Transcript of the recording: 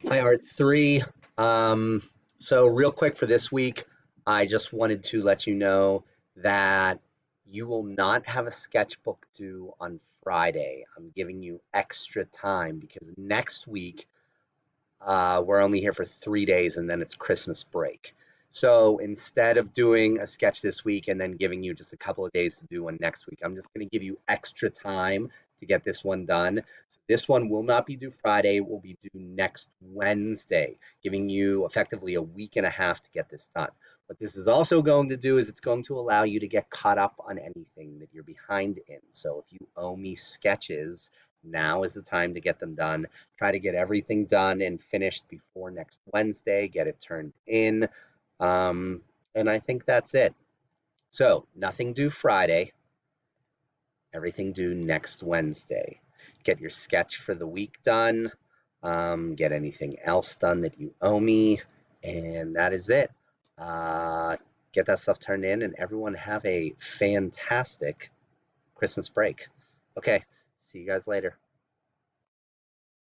Hi, Art 3. So real quick for this week, I just wanted to let you know that you will not have a sketchbook due on Friday. I'm giving you extra time because next week we're only here for 3 days and then it's Christmas break. So instead of doing a sketch this week and then giving you just a couple of days to do one next week, I'm just going to give you extra time to get this one done. So this one will not be due Friday, it will be due next Wednesday, giving you effectively a week and a half to get this done. What this is also going to do is it's going to allow you to get caught up on anything that you're behind in. So if you owe me sketches, now is the time to get them done. Try to get everything done and finished before next Wednesday, get it turned in. Um, and I think that's it. So, nothing due Friday, everything due next Wednesday. Get your sketch for the week done, get anything else done that you owe me, and that is it. Uh, get that stuff turned in, and everyone have a fantastic Christmas break. Okay, see you guys later.